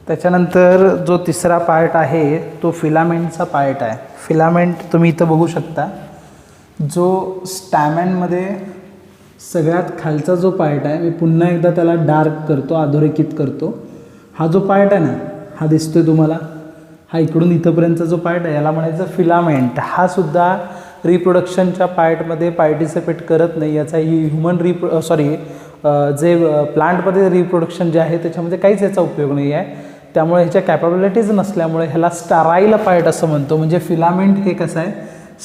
त्याच्यानंतर जो तिसरा पार्ट आहे तो फिलामेंटचा पार्ट आहे. फिलामेंट तुम्ही इथं बघू शकता. जो स्टॅमेनमध्ये सगळ्यात खालचा जो पार्ट आहे, मी पुन्हा एकदा त्याला डार्क करतो, अधोरेखित करतो. हा जो पार्ट आहे ना, हा दिसतोय तुम्हाला, हा इकडून इथंपर्यंतचा जो पार्ट आहे याला म्हणायचं फिलामेंट. हा सुद्धा रिप्रोडक्शनच्या पार्टमध्ये पार्टिसिपेट करत नाही. याचा ह्युमन जे प्लांटमध्ये रिप्रोडक्शन जे आहे त्याच्यामध्ये काहीच याचा उपयोग नाही आहे. त्यामुळे ह्याच्या कॅपॅबिलिटीज नसल्यामुळे ह्याला स्टेराईल पार्ट असं म्हणतो. म्हणजे फिलामेंट हे कसं आहे,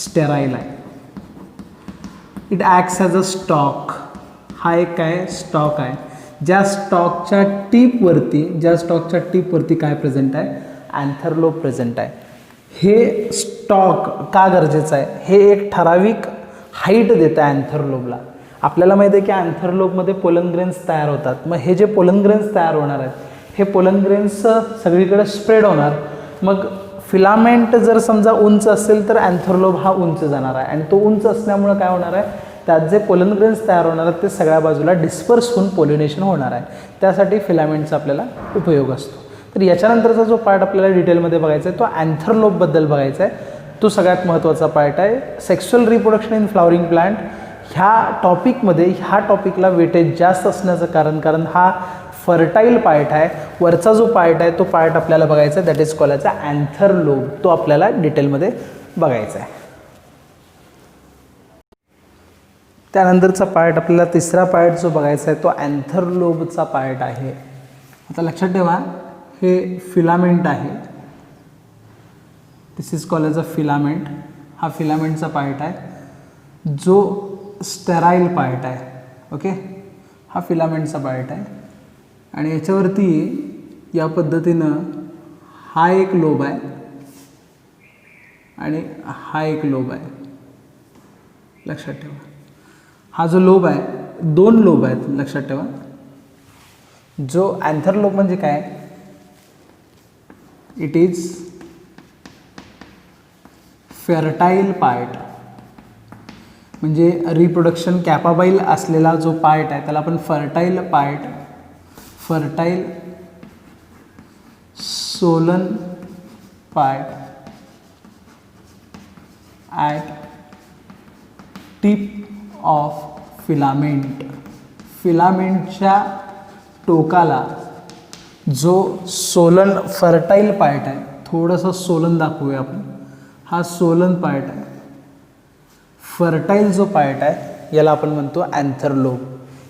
स्टेराईल आहे. It acts as a stock. हा एक काय स्टॉक आहे. ज्या स्टॉकच्या टीपवरती काय प्रेझेंट आहे, अँथरलोब प्रेझेंट आहे. हे स्टॉक का गरजेचं आहे, हे एक ठराविक हाईट देतं आहे अँथरलोबला. आपल्याला माहिती आहे की अँथरलोबमध्ये पोलन ग्रेन्स तयार होतात. मग हे जे पोलन ग्रेन्स तयार होणार आहेत, हे पोलन ग्रेन्स सगळीकडे स्प्रेड होणार. मग फिलामेंट जर समजा उंच असेल तर अँथरलोब हा उंच जाणार आहे. आणि तो उंच असल्यामुळं काय होणार आहे, त्यात जे पोलन ग्रेन्स तयार होणार आहेत ते सगळ्या बाजूला डिस्पर्स होऊन पॉलिनेशन होणार आहे. त्यासाठी फिलामेंटचा आपल्याला उपयोग असतो. तर याच्यानंतरचा जो पार्ट आपल्याला डिटेलमध्ये बघायचा आहे तो अँथरलोबबद्दल बघायचा आहे. तो सगळ्यात महत्त्वाचा पार्ट आहे. Sexual reproduction in flowering plant ह्या टॉपिकला वेटेज जास्त असण्याचं कारण हा फर्टाईल पार्ट आहे. वरचा जो पार्ट आहे तो पार्ट आपल्याला बघायचा आहे, दॅट इज कॉल ॲज अँथरलोब. तो आपल्याला डिटेलमध्ये बघायचा आहे. त्यानंतरचा पार्ट आपल्याला तिसरा पार्ट जो बघायचा आहे तो अँथरलोबचा पार्ट आहे. आता लक्षात ठेवा, हे फिलामेंट आहे. This is call as a filament. हा फिलामेंटचा पार्ट आहे जो स्टेराईल पार्ट आहे. ओके, हा फिलामेंटचा पार्ट आहे. आणि याच्यावरती या पद्धतीनं हा एक लोब आहे आणि हा एक लोब आहे. लक्षात ठेवा, हा जो लोब आहे, दोन लोब आहेत. लक्षात ठेवा, जो अँथरलोब म्हणजे काय, इट इज फर्टाईल पार्ट. म्हणजे रिप्रोडक्शन कॅपाबाईल असलेला जो पार्ट आहे त्याला आपण fertile swollen part at tip of filament. फिलामेंटच्या टोकाला जो सोलन फर्टाईल पार्ट आहे, थोडंसं सोलन दाखवूया आपण. हा सोलन पार्ट आहे. फर्टाईल जो पार्ट आहे याला आपण म्हणतो अँथरलोब.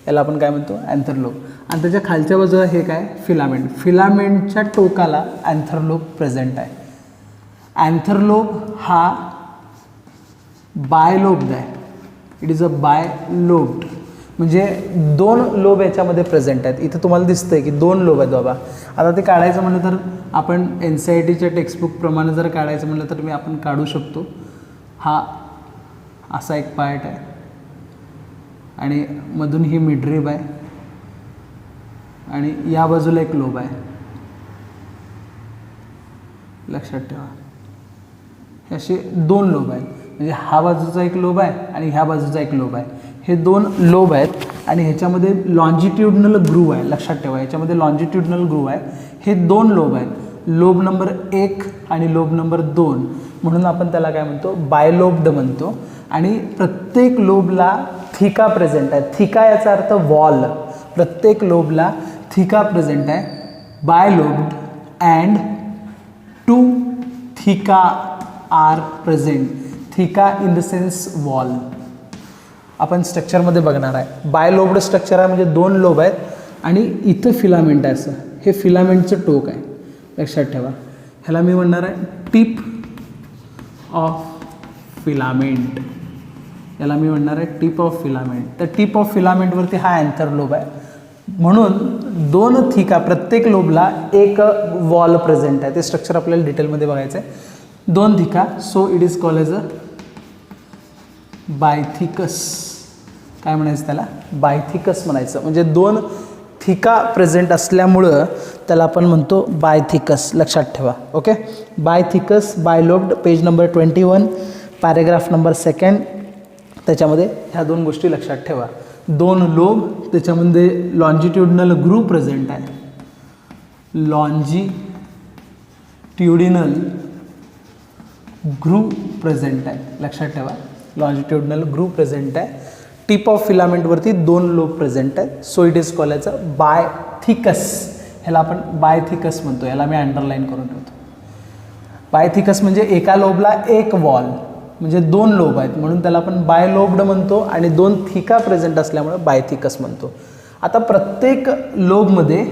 याला आपण काय म्हणतो, अँथरलोब. आणि त्याच्या खालच्या बाजूला हे काय, फिलामेंट. फिलामेंटच्या टोकाला अँथरलोब प्रेझेंट आहे. अँथरलोब हा बायलोब्ड आहे. It is a bilobed. म्हणजे दोन लोब याच्यामध्ये प्रेझेंट आहेत. इथं तुम्हाला दिसतंय की दोन लोब आहेत बाबा. आता ते काढायचं म्हणलं तर आपण NCERTच्या टेक्स्टबुकप्रमाणे जर काढायचं म्हणलं तर आपण काढू शकतो. हा असा एक पार्ट आहे आणि मधून ही मिडरिब आहे आणि या बाजूला एक लोब आहे. लक्षात ठेवा, हे असे दोन लोब आहेत. म्हणजे हा बाजूचा एक लोब आहे आणि ह्या बाजूचा एक लोब आहे. हे दोन लोब आहेत आणि ह्याच्यामध्ये लॉन्जिट्युडनल ग्रूव आहे. लक्षात ठेवा, ह्याच्यामध्ये लॉन्जिट्युडनल ग्रूव आहे. हे दोन लोब आहेत, लोब नंबर 1 आणि लोब नंबर 2. म्हणून आपण त्याला काय म्हणतो, बायलोब्ड म्हणतो. आणि प्रत्येक लोबला थिका प्रेझेंट आहे. थिका याचा अर्थ वॉल. प्रत्येक लोबला थिका प्रेझेंट आहे. Bilobed and 2 theca are present. Theca in the sense wall. आपण स्ट्रक्चरमध्ये बघणार आहे. बायलोब्ड स्ट्रक्चर आहे म्हणजे दोन लोब आहेत आणि इथं फिलामेंट आहे. असं हे फिलामेंटचं टोक आहे. लक्षात ठेवा, ह्याला मी म्हणणार आहे टिप ऑफ फिलामेंट. याला मी म्हणणार आहे टिप ऑफ फिलामेंट. तर टिप ऑफ फिलामेंटवरती हा अँथरलोब आहे. म्हणून दोन थिका, प्रत्येक लोबला एक वॉल प्रेझेंट आहे. ते स्ट्रक्चर आपल्याला डिटेलमध्ये बघायचं आहे. दोन theca, so it is called as a bithecous. काय म्हणायचं त्याला, बायथिकस म्हणायचं. म्हणजे दोन थिका प्रेझेंट असल्यामुळं त्याला आपण म्हणतो बायथिकस. लक्षात ठेवा. Okay, bithecous, bilobed, page number 21, paragraph number 2. त्याच्यामध्ये ह्या दोन गोष्टी लक्षात ठेवा. दोन लोब, त्याच्यामध्ये लॉन्जिट्युडनल ग्रूव प्रेझेंट आहे. लॉन्जिट्युडिनल ग्रूव्ह प्रेझेंट आहे. लक्षात ठेवा, लॉन्जिट्युडिनल ग्रूव्ह प्रेझेंट आहे. टिप ऑफ फिलामेंटवरती 2 लोब प्रेझेंट आहेत. So it is call as a bithecous. ह्याला आपण बायथिकस म्हणतो. ह्याला मी अंडरलाईन करून ठेवतो. बायथिकस म्हणजे एका लोबला एक वॉल, म्हणजे 2 लोब आहेत म्हणून त्याला आपण बायलोब्ड म्हणतो, आणि 2 थिका प्रेझेंट असल्यामुळे बायथिकस म्हणतो. आता प्रत्येक लोबमध्ये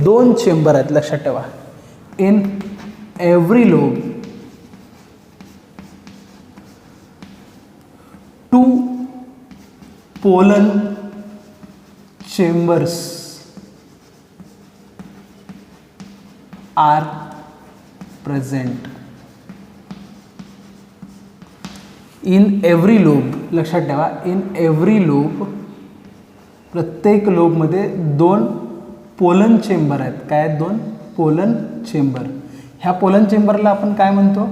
2 चेंबर आहेत. लक्षात ठेवा, in every lobe 2 pollen chambers are present in every lobe. लक्षात ठेवा, इन एव्हरी लोब, प्रत्येक लोबमध्ये 2 पोलन चेंबर आहेत. काय आहेत? 2 पोलन चेंबर. ह्या पोलन चेंबरला आपण काय म्हणतो?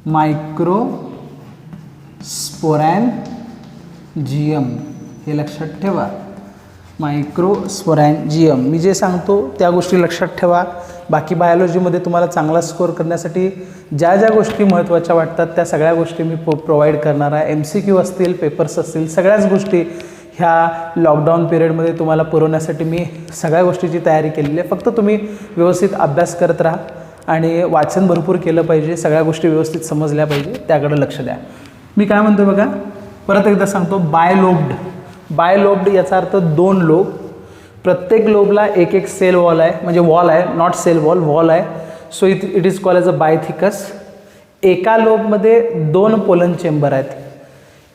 मायक्रोस्पोरॅन्जियम. हे लक्षात ठेवा, मायक्रोस्पोरॅन्जियम. मी जे सांगतो त्या गोष्टी लक्षात ठेवा. बाकी बायोलॉजीमध्ये तुम्हाला चांगला स्कोअर करण्यासाठी ज्या ज्या गोष्टी महत्त्वाच्या वाटतात त्या सगळ्या गोष्टी मी प्रोव्हाइड करणार आहे. MCQ असतील, पेपर्स असतील, सगळ्याच गोष्टी ह्या लॉकडाऊन पिरियडमध्ये तुम्हाला पुरवण्यासाठी मी सगळ्या गोष्टीची तयारी केलेली आहे. फक्त तुम्ही व्यवस्थित अभ्यास करत राहा आणि वाचन भरपूर केलं पाहिजे. सगळ्या गोष्टी व्यवस्थित समजल्या पाहिजे, त्याकडे लक्ष द्या. मी काय म्हणतो बघा, परत एकदा सांगतो. बायलोब्ड याचा अर्थ 2 लोब. प्रत्येक लोबला एक सेल वॉल आहे, म्हणजे वॉल आहे, नॉट सेल वॉल, वॉल आहे. So it is called as a bithecous. एका लोबमध्ये 2 पोलन चेंबर आहेत.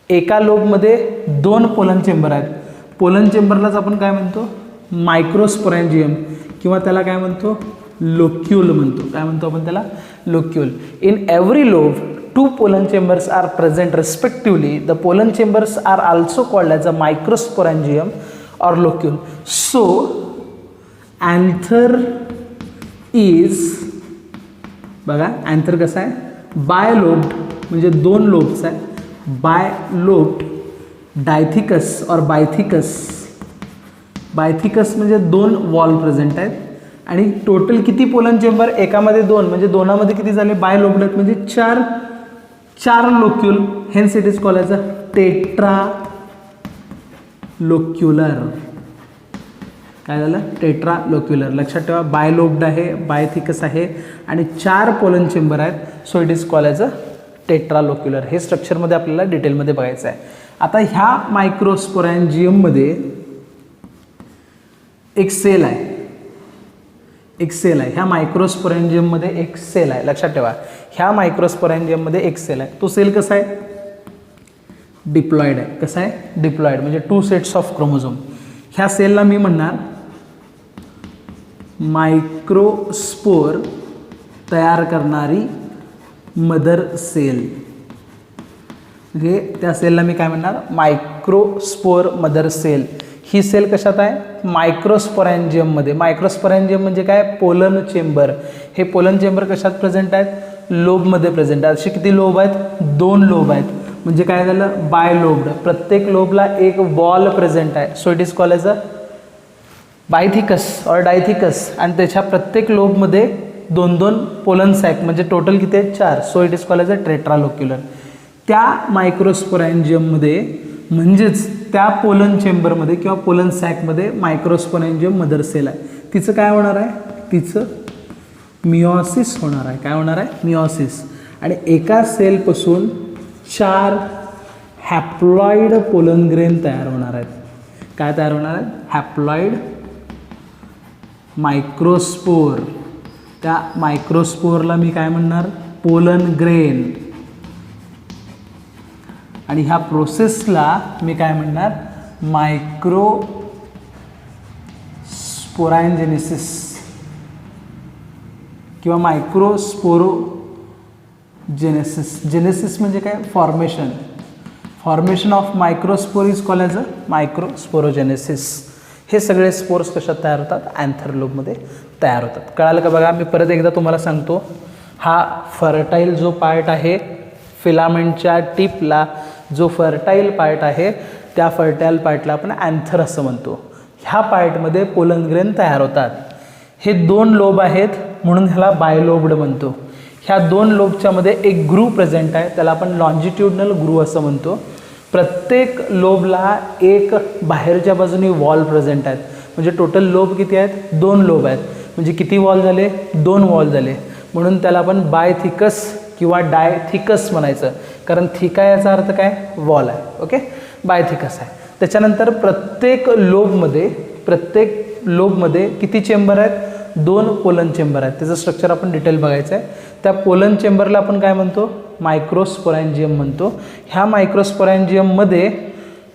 एका लोबमध्ये 2 पोलन चेंबर आहेत. पोलन चेंबरलाच आपण काय म्हणतो? मायक्रोस्पोरॅन्जियम, किंवा त्याला काय म्हणतो? लोक्यूल म्हणतो. काय म्हणतो आपण त्याला? Locule. In every lobe 2 pollen chambers are present respectively. The pollen chambers are also called as a microsporangium or locule. So anther is, बघा anther कसा आहे? बायलोब्ड, म्हणजे 2 लोब्स आहे. बायलोब्ड डायथिकस और बायथिकस. बायथिकस म्हणजे 2 वॉल प्रेझेंट आहेत. आणि टोटल किती पोलन चेंबर? एकामध्ये 2, म्हणजे 2मध्ये किती झाले? बायलोब्ड आहेत, म्हणजे 4 locule. Hence it is called as a tetralocular. काय झालं? Tetralocular. लक्षात ठेवा, बायलोब्ड आहे, बायथिकस आहे आणि 4 पोलन चेंबर आहेत. So it is called as a tetralocular. हे स्ट्रक्चरमध्ये आपल्याला डिटेलमध्ये बघायचं आहे. आता ह्या मायक्रोस्पोरॅन्जियममध्ये एक सेल आहे. ह्या मायक्रोस्पोरॅन्जियममध्ये एक सेल आहे. लक्षात ठेवा, ह्या मायक्रोस्पोरॅन्जियममध्ये एक सेल आहे. तो सेल कसा आहे? डिप्लॉइड आहे. कसा आहे? डिप्लॉइड, म्हणजे 2 सेट्स ऑफ क्रोमोझोम. ह्या सेलला मी म्हणणार मायक्रोस्पोर तयार करणारी मदर सेल. म्हणजे त्या सेलला मी काय म्हणणार? Microspore mother cell. ही सेल कशात आहे? मायक्रोस्पोरॅन्जियममध्ये. मायक्रोस्पोरॅन्जियम म्हणजे काय? Pollen chamber. हे पोलन चेंबर कशात प्रेझेंट आहेत? लोबमध्ये प्रेझेंट आहेत. असे किती लोब आहेत? 2 लोब आहेत. म्हणजे काय झालं? बायलोब्ड. प्रत्येक लोबला एक वॉल प्रेझेंट आहे. So it is called as a bithecous और डायथिकस. आणि त्याच्या प्रत्येक लोबमध्ये 2 पोलन सॅक, म्हणजे टोटल किती आहेत? 4. So it is called as a tetralocular. त्या मायक्रोस्पोरॅन्जियममध्ये, म्हणजेच त्या पोलन चेंबरमध्ये किंवा पोलन सॅकमध्ये मायक्रोस्पोरॅन्जियम मदर सेल आहे. तिचं काय होणार आहे? तिचं मिओसिस होणार आहे. काय होणार आहे? मिओसिस. आणि एका सेलपासून 4 हॅप्लॉइड पोलन ग्रेन तयार होणार आहेत. काय तयार होणार आहेत? Haploid microspore. त्या मायक्रोस्पोरला मी काय म्हणणार? Pollen grain. आणि ह्या प्रोसेसला मी काय म्हणणार? मायक्रोस्पोरॅन्जेनेसिस किंवा मायक्रोस्पोरोजेनेसिस. जेनेसिस म्हणजे काय? Formation of microspore is called as a microsporogenesis. हे सगळे स्पोर्स कशात तयार होतात? अँथर लोबमध्ये तयार होतात. कळालं का? बघा, मी परत एकदा तुम्हाला सांगतो. हा फर्टाईल जो पार्ट आहे, फिलामेंटच्या टिपला जो फर्टाईल पार्ट आहे, त्या फर्टाईल पार्टला आपण अँथर असं म्हणतो. ह्या पार्टमध्ये पोलन ग्रेन तयार होतात. हे 2 लोब आहेत म्हणून ह्याला बायलोब्ड म्हणतो. ह्या 2 लोबच्या मध्ये एक ग्रू प्रेझेंट आहे, त्याला आपण लॉन्जिट्युडनल ग्रू असं म्हणतो. प्रत्येक लोबला एक बाहेरच्या बाजूने वॉल प्रेझेंट आहेत. म्हणजे टोटल लोब किती आहेत? 2 लोब आहेत. म्हणजे किती वॉल झाले? 2 वॉल झाले. म्हणून त्याला आपण बायथिकस किंवा डायथिकस म्हणायचं, कारण थिका याचा अर्थ काय? वॉल आहे. ओके, बायथिकस आहे. त्याच्यानंतर प्रत्येक लोबमध्ये किती चेंबर आहेत? 2 पोलन चेंबर आहेत. त्याचं स्ट्रक्चर आपण डिटेल बघायचं आहे. त्या पोलन चेंबरला आपण काय म्हणतो? मायक्रोस्पोरॅन्जियम म्हणतो. ह्या मायक्रोस्पोरॅन्जियममध्ये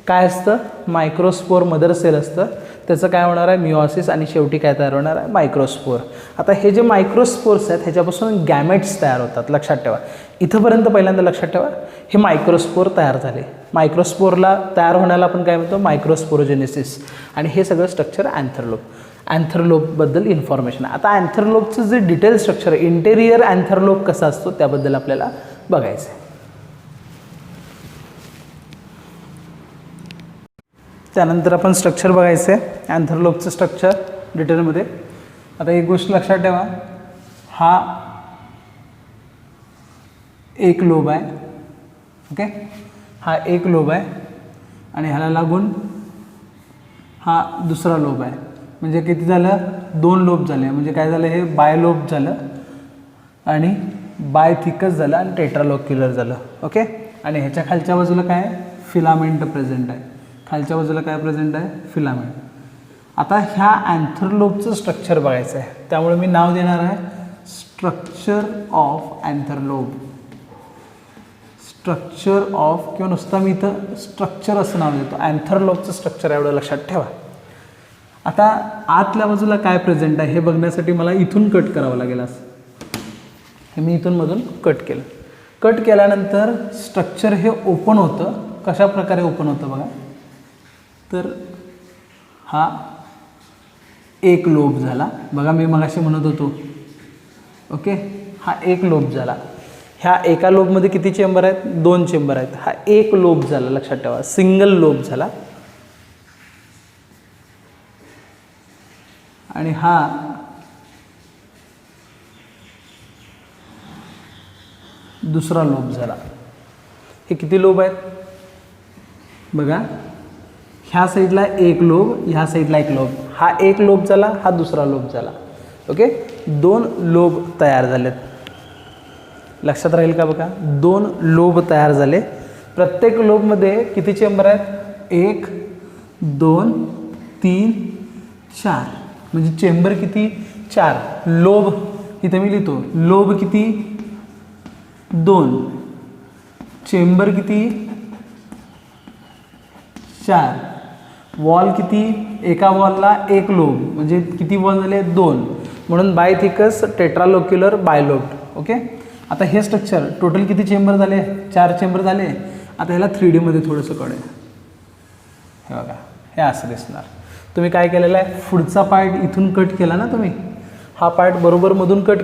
काय असतं? मायक्रोस्पोर मदर सेल असतं. त्याचं काय होणार आहे? मिओसिस आणि शेवटी काय तयार होणार आहे? मायक्रोस्पोर. आता हे जे मायक्रोस्पोर्स आहेत ह्याच्यापासून गॅमेट्स तयार होतात. लक्षात ठेवा, इथंपर्यंत पहिल्यांदा लक्षात ठेवा, हे मायक्रोस्पोर तयार झाले. मायक्रोस्पोरला तयार होण्याला आपण काय म्हणतो? मायक्रोस्पोरोजेनेसिस. आणि हे सगळं स्ट्रक्चर अँथरलोब. अँथरलोबबद्दल इन्फॉर्मेशन. आता अँथरलोबचं जे डिटेल स्ट्रक्चर आहे, इंटेरियर अँथरलोब कसा असतो त्याबद्दल आपल्याला बघायचं आहे. त्यानंतर आपण स्ट्रक्चर बघायचं आहे, अँथरलोबचं स्ट्रक्चर डिटेलमध्ये. आता एक गोष्ट लक्षात ठेवा, हा एक लोब आहे. ओके, हा एक लोब आहे आणि ह्याला लागून हा दुसरा लोब आहे. म्हणजे किती झालं? 2 लोब झाले. म्हणजे काय झालं? हे बायलोब झालं आणि बायथिकस झालं आणि टेट्रालोक्युलर झालं. ओके, आणि ह्याच्या खालच्या बाजूला काय आहे? फिलामेंट प्रेझेंट आहे. खालच्या बाजूला काय प्रेझेंट आहे? फिलामेंट. आता ह्या अँथरलोबचं स्ट्रक्चर बघायचं आहे, त्यामुळे मी नाव देणार आहे स्ट्रक्चर ऑफ अँथरलोब. स्ट्रक्चर ऑफ, किंवा नुसतं मी इथं स्ट्रक्चर असं नाव देतो. अँथरलोबचं स्ट्रक्चर एवढं लक्षात ठेवा. आता आतल्या बाजूला काय प्रेझेंट आहे हे बघण्यासाठी मला इथून कट करावं लागेल. असं हे मी इथून मधून कट केलं. कट केल्यानंतर स्ट्रक्चर हे ओपन होतं. कशा प्रकारे ओपन होतं बघा. तर हा एक लोब झाला. बघा, मी मगाशी म्हणत होतो. ओके, हा एक लोब झाला. ह्या एका लोबमध्ये किती चेंबर आहेत? 2 चेंबर आहेत. हा एक लोब झाला. लक्षात ठेवा, सिंगल लोब झाला. आणि हा दुसरा लोब झाला. हे किती लोब आहेत बघा. ह्या साईडला एक लोब, ह्या साईडला एक लोब. हा एक लोब झाला, हा दुसरा लोब झाला. ओके, 2 लोब तयार झालेत. लक्षात राहील का बघा? 2 लोब तयार झाले. प्रत्येक लोबमध्ये किती चेंबर आहेत? 1 2 3 4. म्हणजे चेंबर किती? 4. लोब इथे मी लिहितो. लोब किती? 2. चेंबर किती? 4. वॉल किती? एका वॉलला एक लोब. म्हणजे किती वॉल झाले? 2. म्हणून बायथिकस, टेट्रालोक्युलर, बायलोब्ड. ओके, आता हे स्ट्रक्चर टोटल किती चेंबर झाले? 4 चेंबर झाले. आता ह्याला 3D मध्ये थोडंसं कळेल. हे बघा, हे असं दिसणार. तुम्ही काय केलेलं आहे? पुढचा पार्ट इथून कट केला ना तुम्ही. हा पार्ट बरोबर मधून कट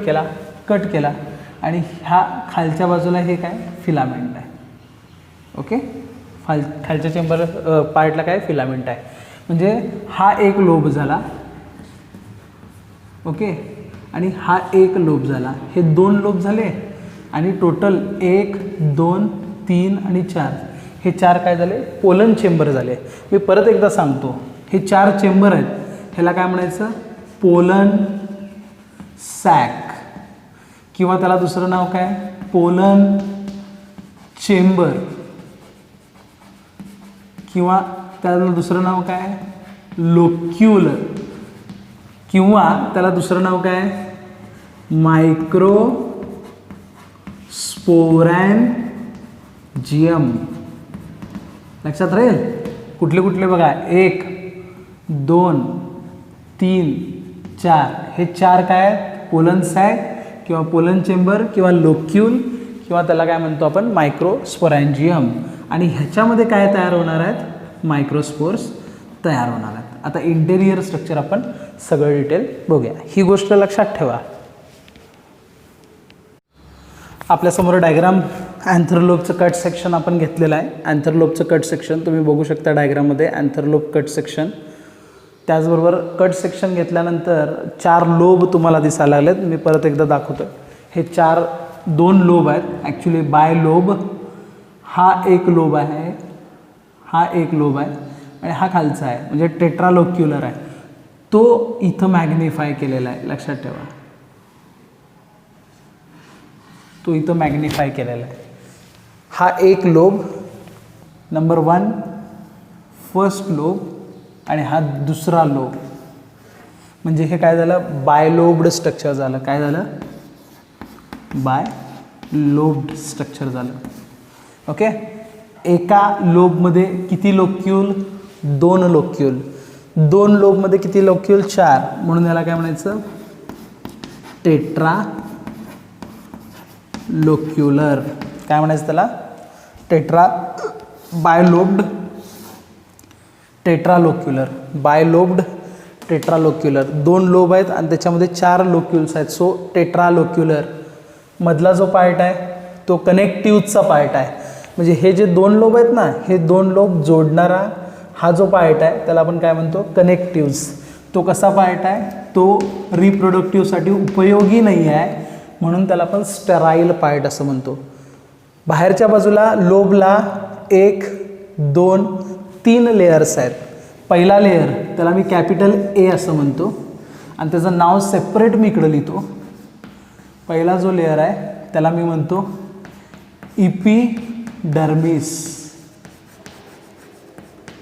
केला आणि ह्या खालच्या बाजूला हे काय? फिलामेंट आहे. ओके, खालच्या चेंबर पार्टला काय? फिलामेंट आहे. म्हणजे हा एक लोब झाला. ओके, आणि हा एक लोब झाला. हे 2 लोब झाले आणि टोटल 1 2 3 आणि 4. हे 4 काय झाले? पोलन चेंबर झाले. मी परत एकदा सांगतो, हे 4 चेंबर आहेत. ह्याला काय म्हणायचं? पोलन सॅक, किंवा त्याला दुसरं नाव काय? पोलन चेंबर, किंवा त्याला दुसरं नाव काय? लोक्युलर, किंवा त्याला दुसरं नाव काय? मायक्रो स्पोरॅन्जियम. लक्षात राहील. कुठले कुठले बघा? 1 2 3 4. हे 4 काय? पोलन सॅक किंवा पोलन चेंबर किंवा लोक्यूल, किंवा त्याला काय म्हणतो आपण? मायक्रोस्पोरॅन्जियम. आणि ह्याच्यामध्ये काय तयार होणार आहेत? मायक्रोस्पोर्स तयार होणार आहेत. आता इंटेरियर स्ट्रक्चर आपण सगळं डिटेल बघूया. ही गोष्ट लक्षात ठेवा. आपल्यासमोर डायग्राम अँथरलोबचं कट सेक्शन आपण घेतलेलं आहे. अँथरलोबचं कट सेक्शन तुम्ही बघू शकता डायग्राममध्ये. अँथरलोब कट सेक्शन त्याचबरोबर कट सेक्शन घेतल्यानंतर 4 लोब तुम्हाला दिसायला लागलेत. मी परत एकदा दाखवतो. हे 2 लोब आहेत. ॲक्च्युली बाय लोब हा एक लोब आहे, हा एक लोब आहे आणि हा खालचा आहे म्हणजे टेट्रालोक्युलर आहे. तो इथं मॅग्निफाय केलेला आहे, लक्षात ठेवा. तो इथं मॅग्निफाय केलेला आहे. हा एक लोब नंबर 1 फर्स्ट लोब आणि हा दुसरा लोब. म्हणजे हे काय झालं, बायलोब्ड स्ट्रक्चर झालं. काय झालं, बाय लोब्ड स्ट्रक्चर झालं. ओके. एका लोबमध्ये किती लोक्यूल, 2 लोक्यूल. 2 लोबमध्ये किती लोक्यूल, 4. म्हणून याला काय म्हणायचं, टेट्रा लोक्युलर. काय म्हणायचं त्याला, टेट्रा बायलोब्ड टेट्रालोक्युलर. बायलोब्ड टेट्रालोक्युलर. 2 लोब आहेत आणि त्याच्यामध्ये 4 लोक्युल्स आहेत. सो टेट्रालोक्युलर. मधला जो पार्ट आहे तो कनेक्टिव्हचा पार्ट आहे. म्हणजे हे जे 2 लोब आहेत ना, हे 2 लोब जोडणारा हा जो पार्ट आहे त्याला आपण काय म्हणतो, कनेक्टिव्स. तो कसा पार्ट आहे, तो रिप्रोडक्टिव्हसाठी उपयोगी नाही आहे म्हणून त्याला आपण स्टेराईल पार्ट असं म्हणतो. बाहेरच्या बाजूला लोबला 1, 2, 3 लेयर्स आहेत. पहिला लेयर त्याला मी कॅपिटल ए असं म्हणतो आणि त्याचं नाव सेपरेट मी इकडं लिहितो. पहिला जो लेयर आहे त्याला मी म्हणतो इपिडर्मिस.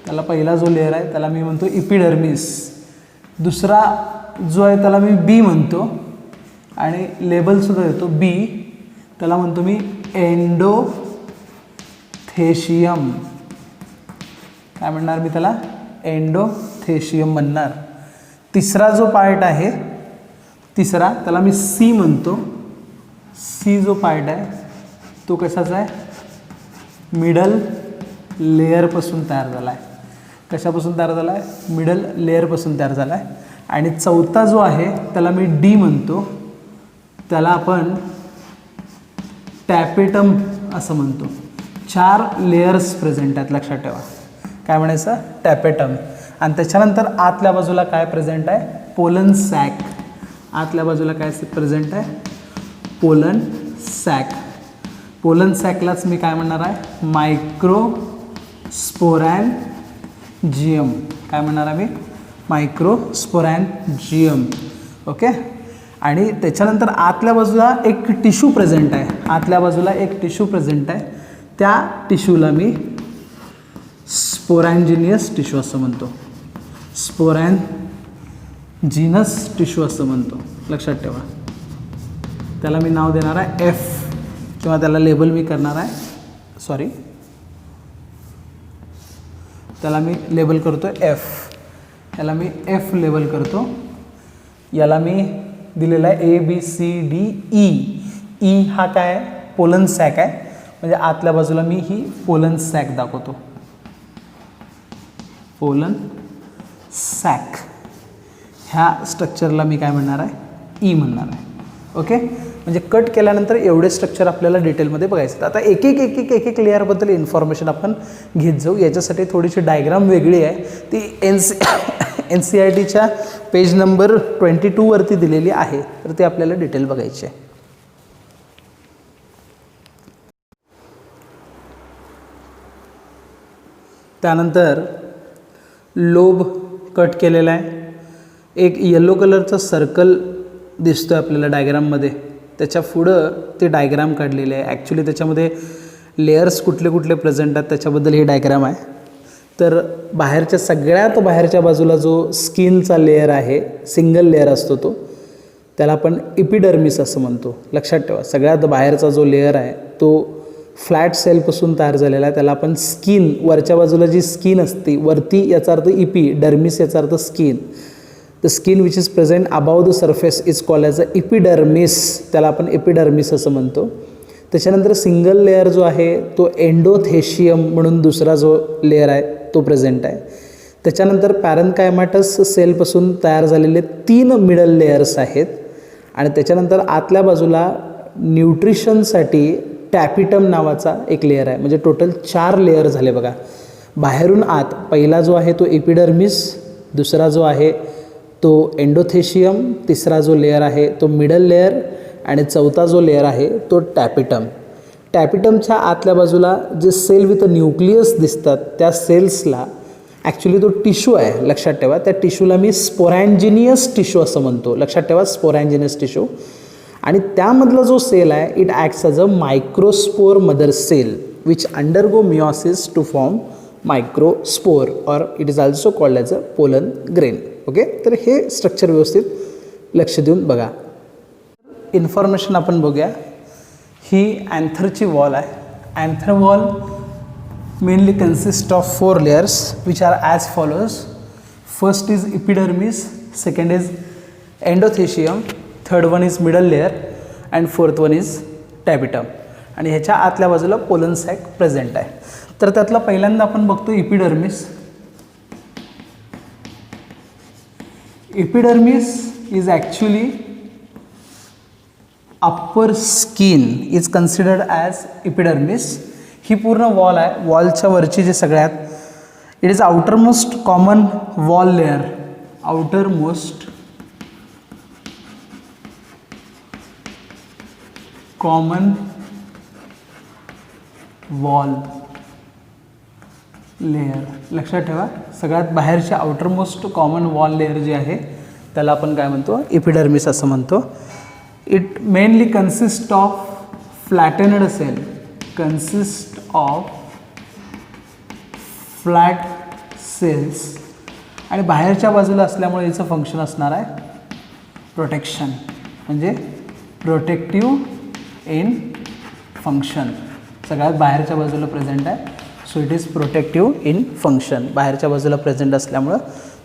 त्याला पहिला जो लेयर आहे त्याला मी म्हणतो इपिडर्मिस. दुसरा जो आहे त्याला मी बी म्हणतो आणि लेबलसुद्धा देतो बी. त्याला म्हणतो मी एंडोथेशियम. काय म्हणणार मी त्याला, एंडोथेशियम म्हणणार. तिसरा जो पार्ट आहे, तिसरा त्याला मी सी म्हणतो. सी जो पार्ट आहे तो कशाचा आहे, मिडल लेअरपासून तयार झाला आहे. कशापासून तयार झाला आहे, मिडल लेअरपासून तयार झाला आहे. आणि चौथा जो आहे त्याला मी डी म्हणतो. त्याला आपण टॅपेटम असं म्हणतो. 4 लेयर्स प्रेझेंट आहेत, लक्षात ठेवा. काय म्हणायचं, टॅपेटम. आणि त्याच्यानंतर आतल्या बाजूला काय प्रेझेंट आहे, पोलन सॅक. आतल्या बाजूला काय प्रेझेंट आहे, पोलन सॅक. पोलन सॅकलाच मी काय म्हणणार आहे, मायक्रोस्पोरॅन्जियम. काय म्हणणार आहे मी, मायक्रोस्पोरॅन्जियम. ओके. आणि त्याच्यानंतर आतल्या बाजूला एक टिश्यू प्रेझेंट आहे. आतल्या बाजूला एक टिश्यू प्रेझेंट आहे. त्या टिश्यूला मी स्पोरॅन्जिनियस टिश्यू असं म्हणतो. स्पोरॅन्जिनस टिश्यू असं म्हणतो, लक्षात ठेवा. त्याला मी नाव देणार आहे एफ किंवा त्याला लेबल मी करणार आहे, सॉरी, त्याला मी लेबल करतो एफ. याला मी एफ लेबल करतो. याला मी दिलेला आहे ABCDE. ई हा काय आहे, पोलन सॅक आहे. म्हणजे आतल्या बाजूला मी ही पोलन सॅक दाखवतो. पोलन सॅक ह्या स्ट्रक्चरला मी काय म्हणणार आहे, ई म्हणणार आहे. ओके. म्हणजे कट केल्यानंतर एवढे स्ट्रक्चर आपल्याला डिटेलमध्ये बघायचं. आता एक एक लेअरबद्दल इन्फॉर्मेशन आपण घेत जाऊ. याच्यासाठी थोडीशी डायग्राम वेगळी आहे. ती NCERTच्या पेज नंबर 22 वरती दिलेली आहे, तर ते आपल्याला डिटेल बघायची आहे. त्यानंतर लोब कट केलेला आहे. एक येलो कलरचं सर्कल दिसतो आहे आपल्याला डायग्राममध्ये. त्याच्या पुढं ते डायग्राम काढलेले आहे. ॲक्च्युली त्याच्यामध्ये लेयर्स कुठले कुठले प्रेझेंट आहेत त्याच्याबद्दल ही डायग्राम आहे. तर सगळ्यात बाहेरच्या बाजूला जो स्किनचा लेयर आहे, सिंगल लेयर असतो तो, त्याला आपण इपिडर्मिस असं म्हणतो. लक्षात ठेवा, सगळ्यात बाहेरचा जो लेयर आहे तो फ्लॅट सेलपासून तयार झालेला आहे. त्याला आपण स्किन, वरच्या बाजूला जी स्किन असते वरती, याचा अर्थ इपी, डर्मिस याचा अर्थ skin. The skin which is present above the surface is called as a epidermis. त्याला आपण इपिडर्मिस असं म्हणतो. त्याच्यानंतर सिंगल लेयर जो आहे तो एंडोथेशियम म्हणून दुसरा जो लेयर आहे तो प्रेझेंट आहे. त्याच्यानंतर पॅरेन्कायमॅटस सेलपासून तयार झालेले 3 मिडल लेयर्स आहेत. आणि त्याच्यानंतर आतल्या बाजूला न्यूट्रिशनसाठी टॅपिटम नावाचा एक लेयर आहे. म्हणजे टोटल 4 लेयर झाले बघा, बाहेरून आत. पहिला जो आहे तो एपिडर्मिस, दुसरा जो आहे तो एंडोथेशियम, तिसरा जो लेयर आहे तो मिडल लेयर आणि चौथा जो लेयर आहे तो टॅपिटम. टॅपिटमच्या आतल्या बाजूला जे सेल विथ न्यूक्लियस दिसतात त्या सेल्सला ॲक्च्युली तो टिश्यू आहे, लक्षात ठेवा. त्या टिश्यूला मी स्पोरॅन्जिनियस टिश्यू असं म्हणतो, लक्षात ठेवा, स्पोरॅन्जिनियस टिश्यू. आणि त्यामधला जो सेल आहे it acts as a microspore mother cell which undergo meiosis to form microspore और it is also called as a pollen grain. Okay, तर हे स्ट्रक्चर व्यवस्थित लक्ष देऊन बघा. इन्फॉर्मेशन आपण बघूया. ही अँथरची वॉल आहे. Anther wall mainly consist of 4 layers which are as follows. First is epidermis, second is endothecium, third one is middle layer and fourth one is tapetum. आणि ह्याच्या आतल्या बाजूला पोलन सॅक प्रेझेंट आहे. तर त्यातला पहिल्यांदा आपण बघतो epidermis. Epidermis is actually upper skin is considered as epidermis. ही पूर्ण वॉल आहे. वॉलच्या वरची जे सगळ्यात it is outer most common wall layer, outer most common wall layer. लक्षात ठेवा, सगळ्यात बाहेरच्या outer most common wall layer जे आहे त्याला आपण काय म्हणतो, इपिडर्मिस असं म्हणतो. It mainly consist of flattened cell, consist of flat cells. आणि बाहेरच्या बाजूला असल्यामुळे याचं फंक्शन असणार आहे प्रोटेक्शन, म्हणजे प्रोटेक्टिव्ह इन फंक्शन. सगळ्यात बाहेरच्या बाजूला प्रेझेंट आहे, so it is protective in function. बाहेरच्या बाजूला प्रेझेंट असल्यामुळं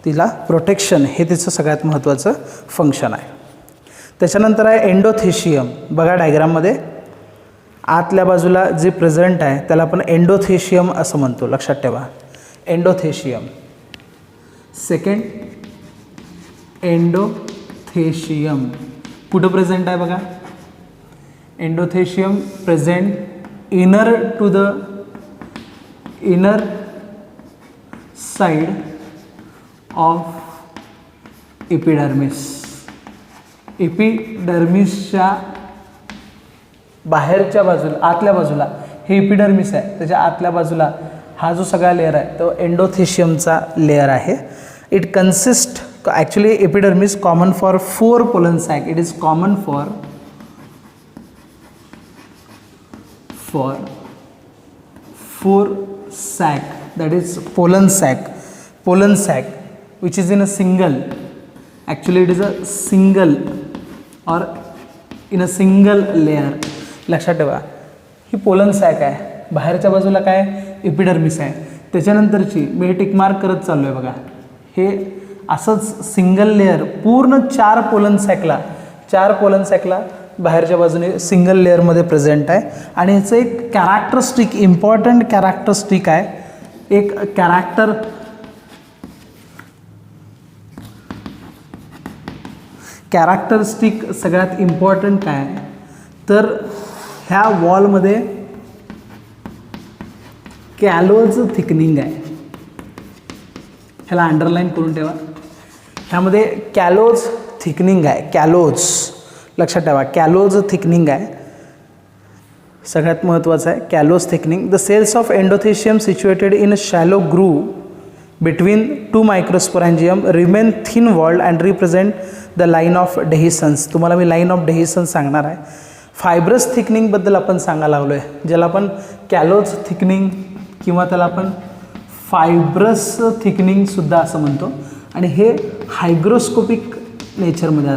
तिला प्रोटेक्शन हे तिचं सगळ्यात महत्त्वाचं फंक्शन आहे. त्याच्यानंतर आहे एंडोथेशियम. बघा डायग्राममध्ये आतल्या बाजूला जे प्रेझेंट आहे त्याला आपण एंडोथेशियम असं म्हणतो, लक्षात ठेवा, एंडोथेशियम. सेकंड एंडोथेशियम कुठं प्रेझेंट आहे बघा, endothecium present inner to the inner side of epidermis. इपिडर्मिसच्या बाहेरच्या बाजूला, आतल्या बाजूला हे इपिडर्मिस आहे, त्याच्या आतल्या बाजूला हा जो सगळा लेअर आहे तो एंडोथेशियमचा लेअर आहे. It consist actually epidermis common for 4 pollen sac. It is common for 4 sac, that is pollen sac which is in a single, actually it is a single or in a single layer. लक्षात ठेवा, ही pollen sack आहे. बाहेरच्या बाजूला काय epidermis आहे. त्याच्यानंतरची मी हे tick mark करत चाललो आहे बघा, हे असंच सिंगल लेअर पूर्ण 4 पोलन सॅकला बाहेरच्या बाजूने सिंगल लेअरमध्ये प्रेझेंट आहे. आणि ह्याचं एक कॅरेक्टरिस्टिक, इम्पॉर्टंट कॅरेक्टरिस्टिक आहे, एक कॅरेक्टरिस्टिक सगळ्यात इम्पॉर्टंट काय आहे तर ह्या वॉलमध्ये कॅलोज थिकनिंग आहे. ह्याला अंडरलाईन करून ठेवा. ह्यामध्ये कॅलोज थिकनिंग आहे, कॅलोज, लक्षात ठेवा, कॅलोज थिकनिंग आहे, सगळ्यात महत्त्वाचं आहे callose thickening. The cells of endothecium situated in a shallow groove between 2 microsporangium remain thin walled and represent the line of dehiscence. तुम्हाला मी लाईन ऑफ डेहिसन्स सांगणार आहे. फायब्रस थिकनिंगबद्दल आपण सांगायला लागलो आहे, ज्याला आपण कॅलोज थिकनिंग किंवा त्याला आपण फायब्रस थिकनिंगसुद्धा असं म्हणतो. आणि हे हायग्रोस्कोपिक नेचरमध्ये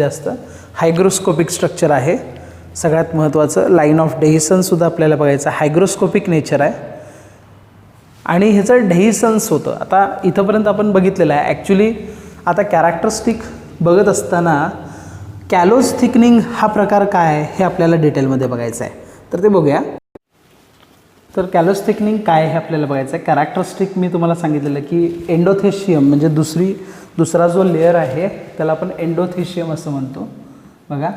असतं, हायग्रोस्कोपिक स्ट्रक्चर आहे. सगळ्यात महत्त्वाचं लाईन ऑफ डेहिसन्ससुद्धा आपल्याला बघायचं, हायग्रोस्कोपिक नेचर आहे. आणि ह्याचं डेहिसन्स होतं. आता इथंपर्यंत आपण बघितलेलं आहे. ॲक्च्युली आता कॅरेक्टरिस्टिक बघत असताना कॅलोज थिकनिंग हा प्रकार काय आहे हे आपल्याला डिटेलमध्ये बघायचं आहे, तर ते बघूया. तर कॅलोज थिकनिंग काय हे आपल्याला बघायचं आहे. कॅरेक्टरिस्टिक मी तुम्हाला सांगितलेलं की एंडोथेशियम म्हणजे दुसरा जो लेअर आहे त्याला आपण एंडोथेशियम असं म्हणतो. बघा,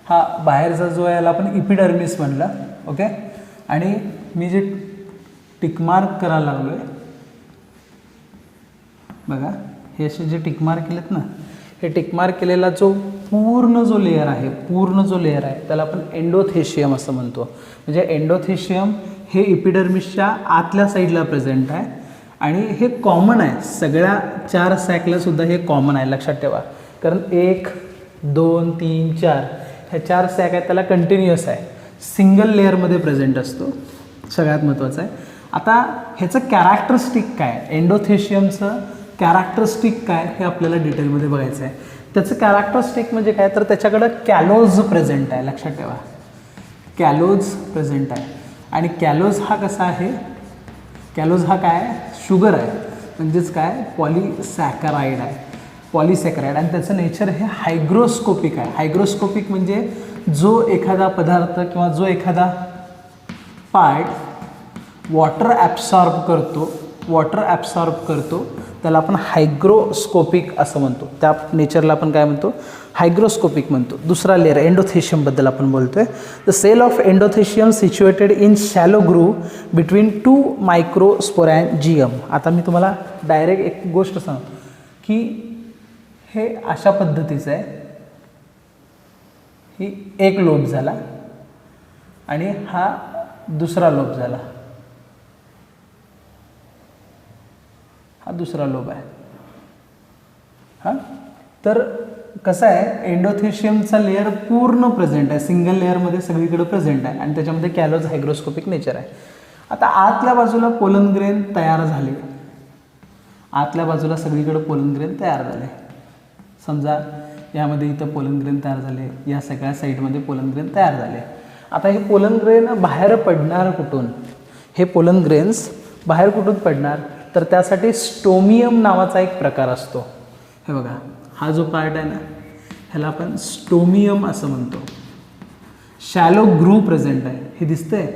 हा बाहेरचा जो आहे याला आपण इपिडर्मिस म्हणलं. ओके, आणि मी जे टिकमार्क करायला लागलो आहे बघा हे असे जे टिकमार्क केलेत ना, हे टिकमार्क केलेला जो पूर्ण जो लेअर आहे त्याला आपण एंडोथेशियम असं म्हणतो. म्हणजे एंडोथेशियम हे इपिडर्मिसच्या आतल्या साईडला प्रेझेंट आहे आणि हे कॉमन आहे सगळ्या 4 सॅकला सुद्धा हे कॉमन आहे, लक्षात ठेवा. कारण 1 2 3 4 ह्या 4 सॅक आहेत, त्याला कंटिन्युअस आहे, सिंगल लेअरमध्ये प्रेझेंट असतो. सगळ्यात महत्त्वाचं आहे. आता ह्याचं कॅरेक्टरिस्टिक काय, एंडोथेशियमचं कॅरेक्टरिस्टिक काय हे आपल्याला डिटेलमध्ये बघायचं आहे. त्याचं कॅरेक्टरिस्टिक म्हणजे काय, तर त्याच्याकडं कॅलोज प्रेझेंट आहे, लक्षात ठेवा. कॅलोज प्रेझेंट आहे. आणि कॅलोज हा कसा आहे, कॅलोज हा काय, शुगर आहे, म्हणजेच काय, पॉलीसॅकराईड आहे, पॉलीसॅकराईड. आणि त्याचं नेचर हे हायग्रोस्कोपिक आहे. हायग्रोस्कोपिक म्हणजे जो एखादा पदार्थ किंवा जो एखादा पार्ट वॉटर ॲब्सॉर्ब करतो त्याला आपण हायग्रोस्कोपिक असं म्हणतो. त्या नेचरला आपण काय म्हणतो, हायग्रोस्कोपिक म्हणतो. दुसरा लेअर एंडोथेशियमबद्दल आपण बोलतोय. The cell of endothecium situated in shallow groove between 2 microsporangium. आता मी तुम्हाला डायरेक्ट एक गोष्ट सांगतो की हे अशा पद्धतीचं आहे. ही एक लोब झाला आणि हा दुसरा लोब झाला, हा दुसरा लोब आहे. हां, तर कसं आहे, एंडोथेशियमचा लेअर पूर्ण प्रेझेंट आहे, सिंगल लेअरमध्ये सगळीकडे प्रेझेंट आहे आणि त्याच्यामध्ये कॅलोज हायग्रोस्कोपिक नेचर आहे. आता आतल्या बाजूला पोलन ग्रेन तयार झाले, आतल्या बाजूला सगळीकडे पोलन ग्रेन तयार झाले. समजा यामध्ये इथं पोलन ग्रेन तयार झाले, या सगळ्या साईडमध्ये पोलन ग्रेन तयार झाले. आता हे पोलन ग्रेन बाहेर पडणार कुठून, हे पोलन ग्रेन्स बाहेर कुठून पडणार, तर त्यासाठी स्टोमियम नावाचा एक प्रकार असतो. हे बघा, हा जो पार्ट आहे ना, ह्याला आपण स्टोमियम असं म्हणतो. शॅलो ग्रूव प्रेझेंट आहे, हे दिसतंय,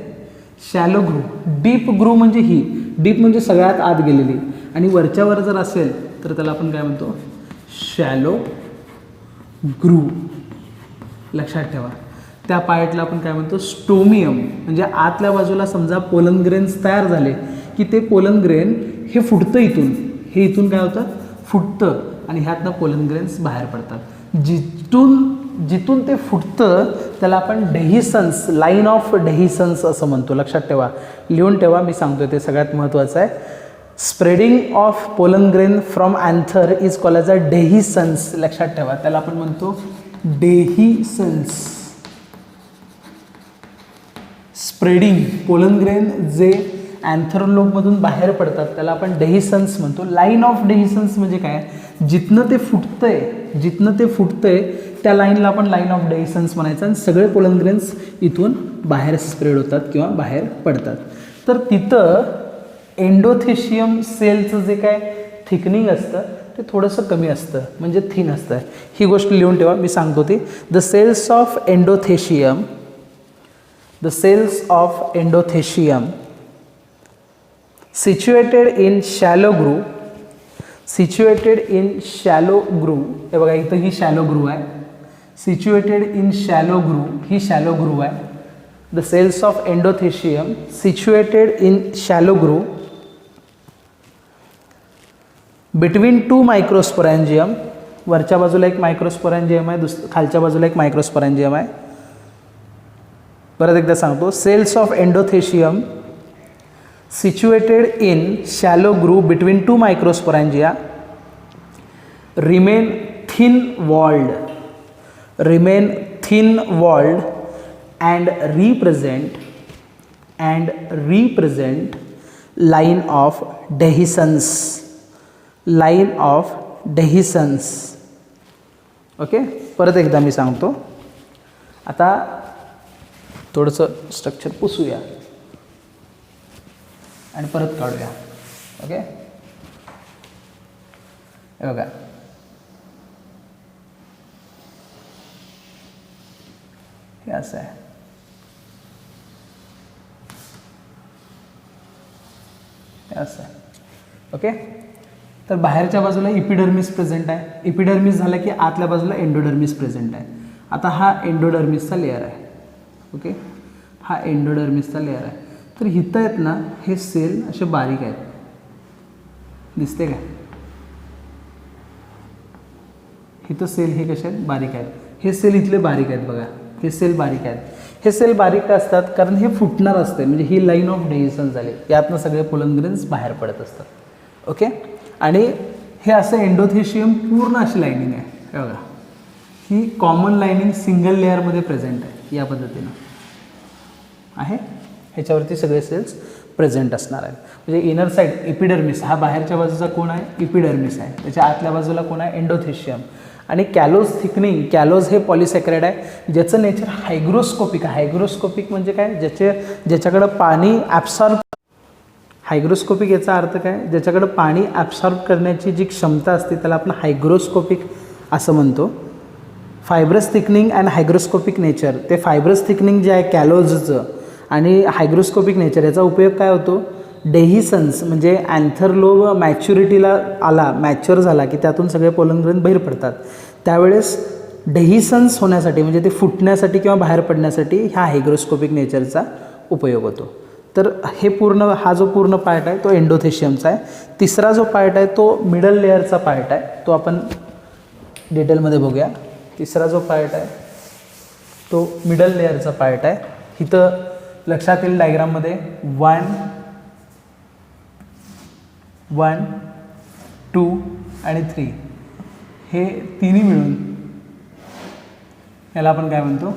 शॅलो ग्रूव. डीप ग्रूव म्हणजे ही, डीप म्हणजे सगळ्यात आत गेलेली, आणि वरच्यावर जर असेल तर त्याला आपण काय म्हणतो, शॅलो ग्रूव. लक्षात ठेवा, त्या पार्टला आपण काय म्हणतो, स्टोमियम. म्हणजे आतल्या बाजूला समजा पोलन ग्रेन्स तयार झाले की ते पोलन ग्रेन हे फुटतं इथून, हे इथून काय होतं, फुटतं आणि ह्यातनं पोलन ग्रेन्स बाहेर पडतात. जिथून ते फुटतं त्याला आपण डेहिसन्स, लाईन ऑफ डेहिसन्स असं म्हणतो. लक्षात ठेवा, लिहून ठेवा, मी सांगतोय ते सगळ्यात महत्त्वाचं आहे. Spreading of pollen grain from anther is called as a dehiscence. लक्षात ठेवा, त्याला आपण म्हणतो डेहिसन्स. स्प्रेडिंग पोलन ग्रेन जे अँथरलोबमधून बाहेर पडतात त्याला आपण डेहिसन्स म्हणतो. लाईन ऑफ डेहिसन्स म्हणजे काय, जिथनं ते फुटतंय त्या लाईनला आपण लाईन ऑफ डेहिसन्स म्हणायचं आणि सगळे पोलन ग्रेन्स इथून बाहेर स्प्रेड होतात किंवा बाहेर पडतात. तर तिथं एंडोथेशियम सेलचं जे काय थिकनिंग असतं ते थोडंसं कमी असतं, म्हणजे थिन असतं. ही गोष्ट लिहून ठेवा, मी सांगतो ती. The cells of endothecium situated in shallow groove. हे बघा, इथं ही शॅलो ग्रूव आहे. सिच्युएटेड इन शॅलो ग्रूव, ही शॅलो ग्रूव आहे. The cells of endothecium situated in shallow groove between 2 microsporangium. वरच्या बाजूला एक मायक्रोस्पोरॅन्जियम आहे, खालच्या बाजूला एक मायक्रोस्पोरॅन्जियम आहे. परत एकदा सांगतो, cells of endothecium situated in shallow groove between 2 microsporangia remain thin walled and represent line of dehiscence. Okay, परत एकदा मी सांगतो. आता थोडंसं स्ट्रक्चर पुसूया आणि परत काढूया. ओके, हे बघा, हे असं आहे. हे असं आहे. ओके, तर बाहेरच्या बाजूला इपिडर्मिस प्रेझेंट आहे. इपिडर्मिस झालं की आतल्या बाजूला एंडोडर्मिस प्रेझेंट आहे. आता हा एंडोडर्मिसचा लेअर आहे. ओके, हा एंडोडर्मिसचा लेअर आहे. तर इथं आहेत ना, हे सेल असे बारीक आहेत, दिसते काय, इथं सेल हे कसे आहेत, बारीक आहेत. हे सेल इथले बारीक आहेत बघा, हे सेल बारीक आहेत. हे सेल बारीक का असतात, कारण हे फुटणार असते, म्हणजे ही लाईन ऑफ डेव्हिएशन झाली, यातनं सगळे पोलन ग्रेन्स बाहेर पडत असतात. ओके. आणि हे असं एंडोथेशियम पूर्ण अशी लाईनिंग आहे, हे बघा, ही कॉमन लाईनिंग सिंगल लेअरमध्ये प्रेझेंट आहे, या पद्धतीनं आहे. ह्याच्यावरती सगळे सेल्स प्रेझेंट असणार आहेत. म्हणजे इनर साईड एपिडर्मिस, हा बाहेरच्या बाजूचा कोण आहे, एपिडर्मिस आहे. त्याच्या आतल्या बाजूला कोण आहे, एंडोथेशियम. आणि कॅलोज थिकनिंग, कॅलोज हे पॉलिसॅकराइड आहे, ज्याचं नेचर हायग्रोस्कोपिक आहे. हायग्रोस्कोपिक म्हणजे काय, ज्याच्याकडं पाणी ॲब्सॉर्ब, हायग्रोस्कोपिक याचा अर्थ काय, ज्याच्याकडं पाणी ॲब्सॉर्ब करण्याची जी क्षमता असते त्याला आपण हायग्रोस्कोपिक असं म्हणतो. Fibrous thickening and hygroscopic nature, ते फायब्रस थिकनिंग जे आहे कॅलोजचं आणि हायग्रोस्कोपिक नेचर, याचा उपयोग काय होतो, डेहिसन्स म्हणजे अँथरलोब मॅच्युरिटीला आला, मॅच्युअर झाला की त्यातून सगळे पोलन ग्रेन बाहेर पडतात. त्यावेळेस डेहिसन्स होण्यासाठी म्हणजे ते फुटण्यासाठी किंवा बाहेर पडण्यासाठी ह्या हायग्रोस्कोपिक नेचरचा उपयोग होतो. तर हे पूर्ण, हा जो पूर्ण पार्ट आहे तो एंडोथेशियमचा आहे. तिसरा जो पार्ट आहे तो मिडल लेअरचा पार्ट आहे, तो आपण डिटेलमध्ये बघूया. तिसरा जो पार्ट आहे तो मिडल लेअरचा पार्ट आहे. इथं लक्षात येईल डायग्राममध्ये 1, 2 आणि 3 हे तिन्ही मिळून याला आपण काय म्हणतो,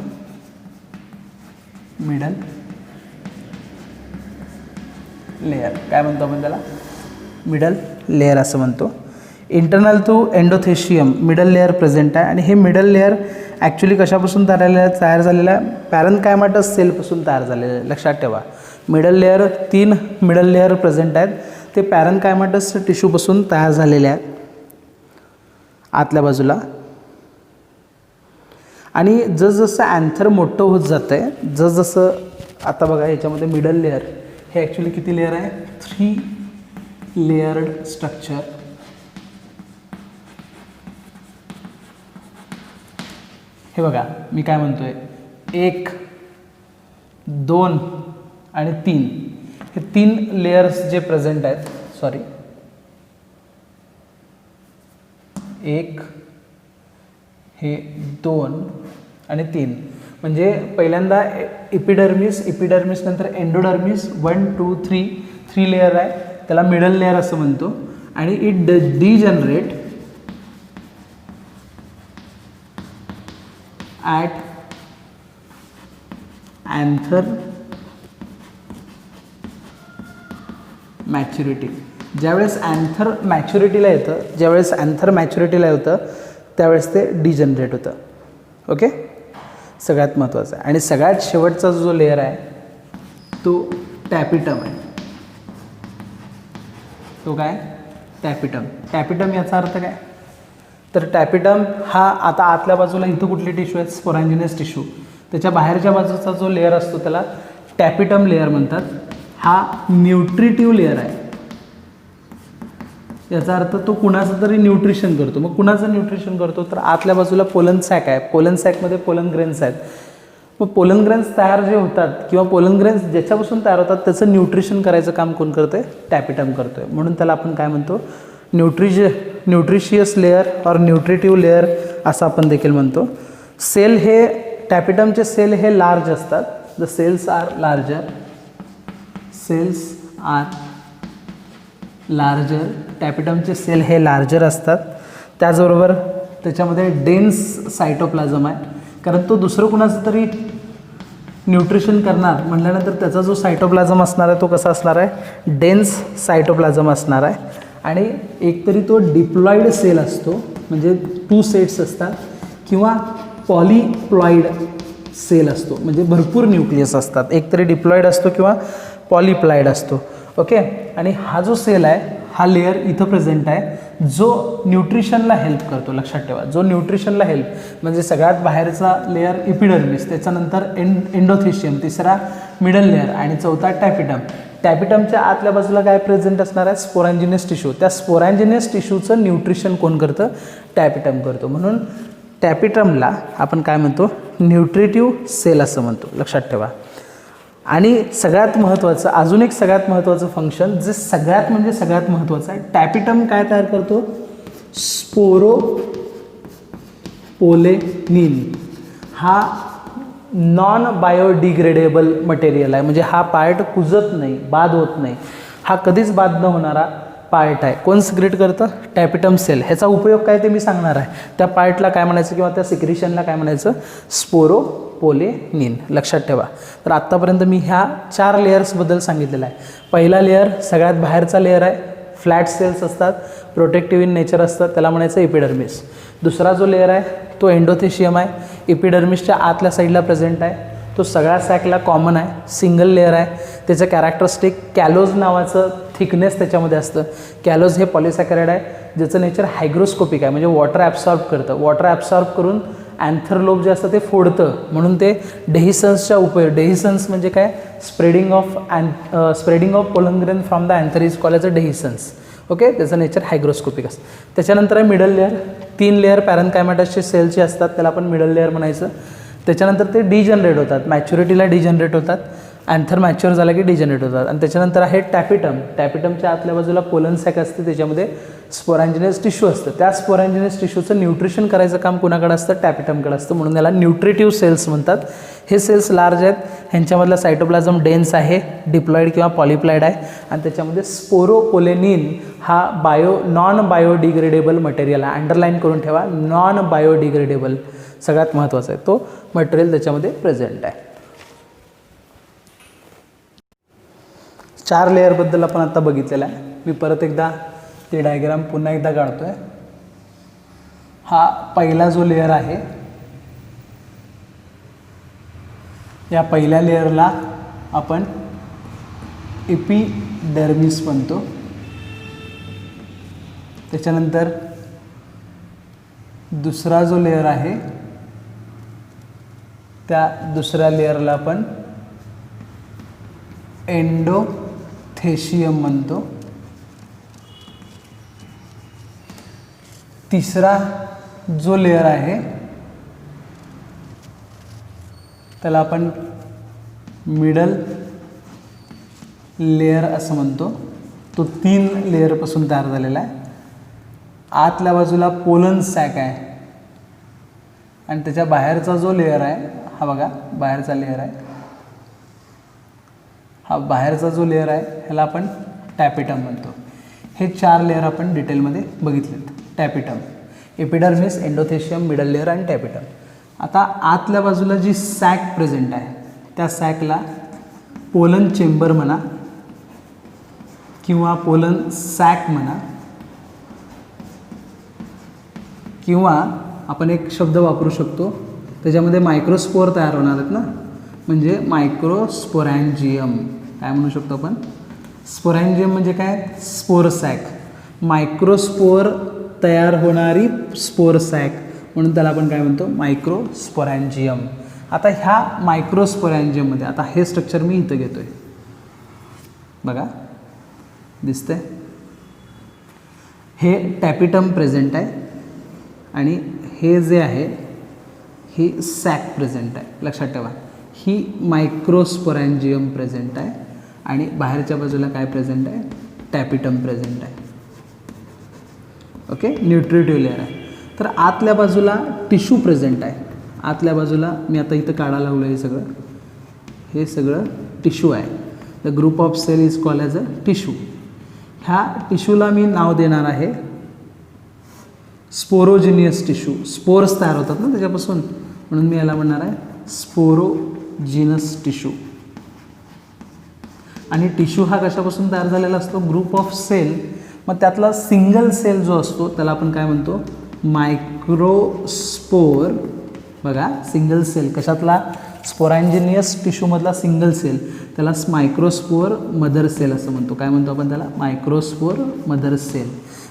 मिडल लेयर. काय म्हणतो आपण त्याला, मिडल लेयर असं म्हणतो. Internal to endothecium middle layer present आहे. आणि हे मिडल लेयर ॲक्च्युली कशापासून तयार झालेलं आहे, पॅरेन्कायमाटस सेलपासून तयार झालेलं आहे. लक्षात ठेवा, middle layer, 3 middle layer present आहेत, ते पॅरेन्कायमाटस टिश्यूपासून तयार झालेले आहेत आतल्या बाजूला. आणि जसजसं अँथर मोठं होत जातं आहे, जसजसं आता बघा याच्यामध्ये मिडल लेयर हे ॲक्च्युली किती लेयर आहे, 3 लेयर्ड स्ट्रक्चर. हे बघा मी काय म्हणतोय, 1, 2 आणि 3 हे 3 लेयर्स जे प्रेझेंट आहेत, सॉरी 1 हे 2 आणि 3, म्हणजे पहिल्यांदा एपिडर्मिस नंतर एंडोडर्मिस, 1, 2, 3 लेयर आहे, त्याला मिडल लेयर असं म्हणतो. आणि it degenerate at anther maturity. ज्यावेळेस अँथर मॅच्युरिटीला येतं त्यावेळेस ते डिजनरेट होतं. ओके, सगळ्यात महत्त्वाचं आहे. आणि सगळ्यात शेवटचा जो लेयर आहे तो टॅपिटम आहे. तो काय, टॅपिटम याचा अर्थ काय, तर टॅपिटम हा आता आतल्या बाजूला इथं कुठली टिश्यू आहेत, स्पोरॅन्जिनस टिश्यू, त्याच्या बाहेरच्या बाजूचा जो लेयर असतो त्याला टॅपिटम लेयर म्हणतात. हा न्यूट्रिटिव्ह लेयर आहे. याचा अर्थ तो कुणाचं तरी न्यूट्रिशन करतो. मग कुणाचं न्यूट्रिशन करतो, तर आतल्या बाजूला पोलन सॅक आहे, पोलन सॅकमध्ये पोलन ग्रेन्स आहेत. मग पोलन ग्रेन्स तयार जे होतात किंवा पोलन ग्रेन्स ज्याच्यापासून तयार होतात त्याचं न्यूट्रिशन करायचं काम कोण करतोय, टॅपिटम करतोय. म्हणून त्याला आपण काय म्हणतो, न्यूट्रिशियस लेअर और न्यूट्रिटिव्ह लेअर असं आपण देखील म्हणतो. सेल हे टॅपिटमचे सेल हे लार्ज असतात. The cells are larger. टॅपिटमचे सेल हे लार्जर असतात. त्याचबरोबर त्याच्यामध्ये डेन्स सायटोप्लाझम आहे, कारण तो दुसरं कुणाचं तरी न्यूट्रिशन करणार म्हटल्यानंतर त्याचा जो सायटोप्लाझम असणार आहे तो कसा असणार आहे, डेन्स सायटोप्लाझम असणार आहे. आणि एकतरी तो डिप्लॉईड सेल असतो, म्हणजे 2 सेट्स असतात, किंवा पॉलीप्लॉईड सेल असतो, म्हणजे भरपूर न्यूक्लियस असतात. एकतरी डिप्लॉईड असतो किंवा पॉलीप्लॉईड असतो. ओके. आणि हा जो सेल आहे हा लेअर इथं प्रेझेंट आहे जो न्यूट्रिशनला हेल्प करतो. लक्षात ठेवा, जो न्यूट्रिशनला हेल्प, म्हणजे सगळ्यात बाहेरचा लेअर एपिडर्मिस, त्याच्यानंतर एंडोथेशियम, तिसरा मिडल लेअर आणि चौथा टॅपिटम. टॅपिटमच्या आतल्या बाजूला काय प्रेझेंट असणार आहे, स्पोरॅन्जिनस टिश्यू. त्या स्पोरॅन्जिनस टिश्यूचं न्यूट्रिशन कोण करतं, टॅपिटम करतो. म्हणून टॅपिटमला आपण काय म्हणतो, न्यूट्रिटिव्ह सेल असं म्हणतो. लक्षात ठेवा. आणि सगळ्यात महत्त्वाचं, अजून एक सगळ्यात महत्त्वाचं फंक्शन, जे सगळ्यात महत्त्वाचं आहे, टॅपिटम काय तयार करतो, पोलेनिन हा नॉन बायोडिग्रेडेबल मटेरियल आहे, म्हणजे हा पार्ट कुजत नाही, बाद होत नाही, हा कधीच बाद न होणारा पार्ट आहे. कोण सिक्रेट करतं? टॅपिटम सेल. ह्याचा उपयोग काय ते मी सांगणार आहे. त्या पार्टला काय म्हणायचं किंवा त्या सिक्रिशनला काय म्हणायचं? स्पोरोपोलेनिन. लक्षात ठेवा. तर आत्तापर्यंत मी ह्या 4 लेयर्सबद्दल सांगितलेलं आहे. पहिला लेअर सगळ्यात बाहेरचा लेअर आहे, फ्लॅट सेल्स असतात, प्रोटेक्टिव्ह इन नेचर असतात, त्याला म्हणायचं एपिडर्मिस. दुसरा जो लेअर आहे तो एंडोथेशियम आहे, एपिडर्मिसच्या आतल्या साईडला प्रेझेंट आहे. तो सगळ्या सॅकला कॉमन आहे, सिंगल लेअर आहे. त्याचं कॅरेक्टरिस्टिक कॅलोज नावाचं थिकनेस त्याच्यामध्ये असतं. कॅलोज हे पॉलिसॅकराइड आहे ज्याचं नेचर हायग्रोस्कोपिक आहे, म्हणजे वॉटर ॲब्सॉर्ब करतं. वॉटर ॲब्सॉर्ब करून अँथरलोब जे असतं ते फोडतं, म्हणून ते डेहिसन्सच्या उपयोग. डेहिसन्स म्हणजे काय? Spreading of pollen grain from the anther is called as a dehiscence. Okay, त्याचं नेचर हायग्रोस्कोपिक असतं. त्याच्यानंतर आहे मिडल लेअर. 3 लेअर पॅरेनकायमाटसचे सेलचे असतात, त्याला आपण मिडल लेअर म्हणायचं. त्याच्यानंतर ते डिजनरेट होतात, मॅच्युरिटीला डिजनरेट होतात, अँथर मॅच्युअर झाला की डिजनरेट होतात. आणि त्याच्यानंतर आहे टॅपिटम. टॅपिटमच्या आतल्या बाजूला पोलन सॅक असते, त्याच्यामध्ये स्पोरॅन्जिनस टिश्यू असतं. त्या स्पोरॅन्जिनस टिश्यूचं न्यूट्रिशन करायचं काम कुणाकडे असतं? टॅपिटमकडे असतं, म्हणून याला न्यूट्रिटिव्ह सेल्स म्हणतात. हे सेल्स लार्ज आहेत, ह्यांच्यामधला सायटोप्लाझम डेन्स आहे, डिप्लॉइड किंवा पॉलिप्लाइड आहे. आणि त्याच्यामध्ये स्पोरोपोलेनिन हा नॉन बायोडिग्रेडेबल मटेरियल आहे. अंडरलाईन करून ठेवा, नॉन बायोडिग्रेडेबल सगळ्यात महत्त्वाचा आहे तो मटेरियल त्याच्यामध्ये प्रेझेंट आहे. 4 लेअरबद्दल आपण आता बघितलेलं आहे. मी परत एकदा ते डायग्राम पुन्हा एकदा काढतो आहे. हा पहिला जो लेअर आहे, या पहिल्या लेअरला आपण एपिडर्मिस म्हणतो. त्याच्यानंतर दुसरा जो लेअर आहे त्या दुसऱ्या लेअरला आपण एंडोथेशियम म्हणतो. तिसरा जो लेअर आहे त्याला आपण मिडल लेअर असं म्हणतो. तो 3 लेअरपासून तयार झालेला आहे. आतल्या बाजूला पोलन सॅक आहे आणि त्याच्या बाहेरचा जो लेअर आहे, हा बघा बाहेरचा लेअर आहे, हा बाहेरचा जो लेअर आहे ह्याला आपण टॅपिटम म्हणतो. हे 4 लेअर आपण डिटेलमध्ये बघितलेत. टॅपिटम, एपिडर्मिस, एंडोथेशियम, मिडल लेअर आणि टॅपिटम. आता आतल्या बाजूला जी सॅक प्रेझेंट आहे त्या सॅकला पोलन चेंबर म्हणा किंवा पोलन सॅक म्हणा, किंवा आपण एक शब्द वापरू शकतो, त्याच्यामध्ये मायक्रोस्पोर तयार होणार आहेत ना, म्हणजे मायक्रोस्पोरॅन्जियम. काय म्हणू शकतो आपण? स्पोरॅन्जियम म्हणजे काय? Spore sack. मायक्रोस्पोर तयार होणारी स्पोर सॅक, म्हणून त्याला आपण काय म्हणतो? मायक्रोस्पोरॅन्जियम. आता ह्या मायक्रोस्पोरॅन्जियममध्ये आता हे स्ट्रक्चर मी इथं घेतो आहे, बघा दिसतंय. हे टॅपिटम प्रेझेंट आहे आणि हे जे आहे ही सॅक प्रेझेंट आहे. लक्षात ठेवा, ही मायक्रोस्पोरॅन्जियम प्रेझेंट आहे आणि बाहेरच्या बाजूला काय प्रेझेंट आहे? टॅपिटम प्रेझेंट आहे. ओके, न्यूट्रिटिव्ह लेअर आहे. तर आतल्या बाजूला टिश्यू प्रेझेंट आहे. आतल्या बाजूला मी आता इथं काढायला लावलं हे सगळं टिश्यू आहे. The group of cell is called as a tissue. ह्या टिश्यूला मी नाव देणार आहे स्पोरोजिनियस टिश्यू. स्पोर्स तयार होतात ना त्याच्यापासून, म्हणून मी याला म्हणणार आहे स्पोरोजिनस टिश्यू. आणि टिश्यू हा कशापासून तयार झालेला असतो? Group of cell. मग त्यातला सिंगल सेल जो असतो त्याला आपण काय म्हणतो? मायक्रोस्पोर. बघा, सिंगल सेल कशातला? स्पोरॅन्जिनियस टिश्यूमधला सिंगल सेल, त्याला मायक्रोस्पोर मदर सेल असं म्हणतो. काय म्हणतो आपण त्याला? Microspore mother cell.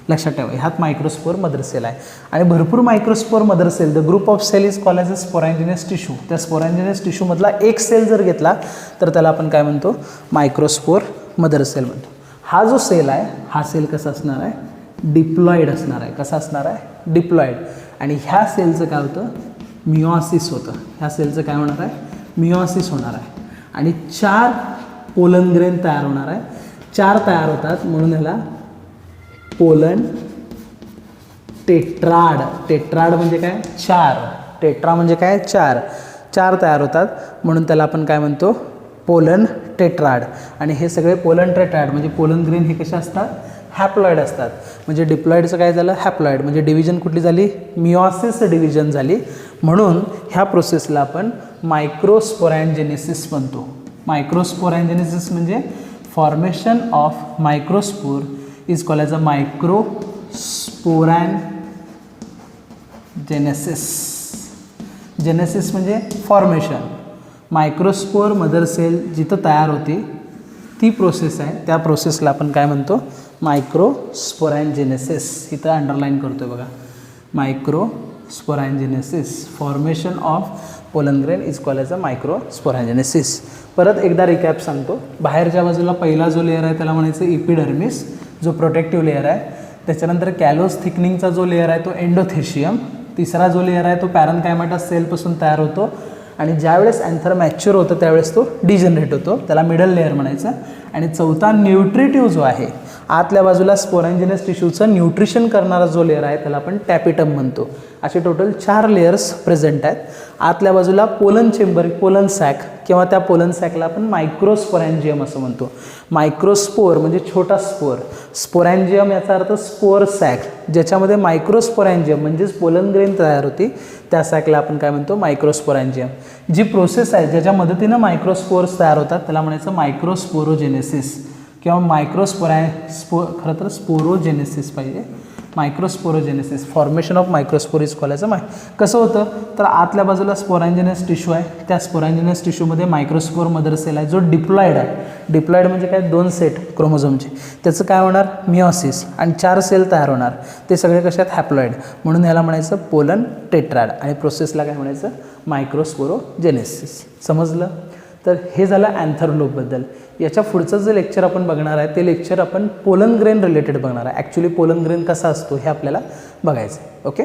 लक्षात ठेवा, ह्यात मायक्रोस्पोर मदर सेल आहे. आणि भरपूर microspore mother cell, the group of cell is called as a sporogenous tissue. त्या स्पोरॅन्जिनियस टिश्यूमधला एक सेल जर घेतला तर त्याला आपण काय म्हणतो? मायक्रोस्पोर मदर सेल म्हणतो. हा जो सेल आहे हा सेल कसा असणार आहे? डिप्लॉइड असणार आहे. कसा असणार आहे? डिप्लॉइड. आणि ह्या सेलचं काय होतं? मिओसिस होतं. ह्या सेलचं काय होणार आहे? मिओसिस होणार आहे. आणि 4 पोलन ग्रेन तयार होणार आहे. 4 तयार होतात म्हणून ह्याला पोलन टेट्राड. टेट्राड म्हणजे काय? चार. टेट्रा म्हणजे काय? चार. चार तयार होतात म्हणून त्याला आपण काय म्हणतो? Pollen tetrad. आणि हे सगळे पोलन टेट्राड म्हणजे पोलन ग्रेन हे कसे असतात? हॅप्लॉइड असतात. म्हणजे डिप्लॉइडचं काय झालं? हॅप्लॉइड. म्हणजे डिव्हिजन कुठली झाली? मिओसिस डिव्हिजन झाली. म्हणून ह्या प्रोसेसला आपण मायक्रोस्पोरॅन्जेनेसिस म्हणतो. मायक्रोस्पोरॅन्जेनेसिस म्हणजे formation of microspore is called as a microsporogenesis. Genesis म्हणजे फॉर्मेशन. मायक्रोस्पोर मदर सेल जिथं तयार होती ती प्रोसेस आहे. त्या प्रोसेसला आपण काय म्हणतो? मायक्रोस्पोरॅन्जेनेसिस. इथं अंडरलाईन करतो बघा. Microsporogenesis. Formation of pollen grain is called as a microsporogenesis. परत एकदा रिकॅप सांगतो. बाहेरच्या बाजूला पहिला जो लेअर आहे त्याला म्हणायचं इपिडर्मिस, जो प्रोटेक्टिव्ह लेअर आहे. त्याच्यानंतर कॅलोस थिकनिंगचा जो लेअर आहे तो एंडोथेशियम. तिसरा जो लेअर आहे तो पॅरनकायमाटा सेलपासून तयार होतो. आणि ज्यावेळेस अँथर मॅच्युअर होतं त्यावेळेस तो डिजनरेट होतो, त्याला मिडल लेअर म्हणायचं. आणि चौथा न्यूट्रिटिव्ह जो आहे, आतल्या बाजूला स्पोरॅन्जिनस टिश्यूचं न्यूट्रिशन करणारा जो लेअर आहे त्याला आपण टॅपिटम म्हणतो. असे टोटल 4 लेयर्स प्रेझेंट आहेत. आतल्या बाजूला पोलन चेंबर, पोलन सॅक किंवा त्या पोलन सॅकला आपण मायक्रोस्पोरॅन्जियम असं म्हणतो. मायक्रोस्पोर म्हणजे छोटा स्पोर. स्पोरॅन्जियम याचा अर्थ स्पोर सॅक, ज्याच्यामध्ये मायक्रोस्पोरॅन्जियम म्हणजेच पोलन ग्रेन तयार होती त्या सॅकला आपण काय म्हणतो? मायक्रोस्पोरॅन्जियम. जी प्रोसेस आहे ज्याच्या मदतीनं मायक्रोस्पोर्स तयार होतात त्याला म्हणायचं मायक्रोस्पोरोजेनेसिस किंवा खरं तर स्पोरोजेनेसिस पाहिजे. Microsporogenesis. Formation of microspore is called as a कसं होतं तर आतल्या बाजूला स्पोरॅन्जिनस टिश्यू आहे. त्या स्पोरॅन्जिनस टिश्यूमध्ये मायक्रोस्पोर मदर सेल आहे जो डिप्लॉइड आहे. डिप्लॉइड म्हणजे काय? 2 सेट क्रोमोझोमचे. त्याचं काय होणार? मिओसिस. आणि 4 सेल तयार होणार. ते सगळे कशात? हॅप्लॉइड. म्हणून ह्याला म्हणायचं पोलन टेट्राड. आणि प्रोसेसला काय म्हणायचं? मायक्रोस्पोरोजेनेसिस. समजलं? तर हे झालं अँथरलोबबद्दल. याच्या पुढचं जे लेक्चर आपण बघणार आहे ते लेक्चर आपण पोलन ग्रेन रिलेटेड बघणार आहे. ॲक्च्युली पोलन ग्रेन कसा असतो हे आपल्याला बघायचं आहे. ओके.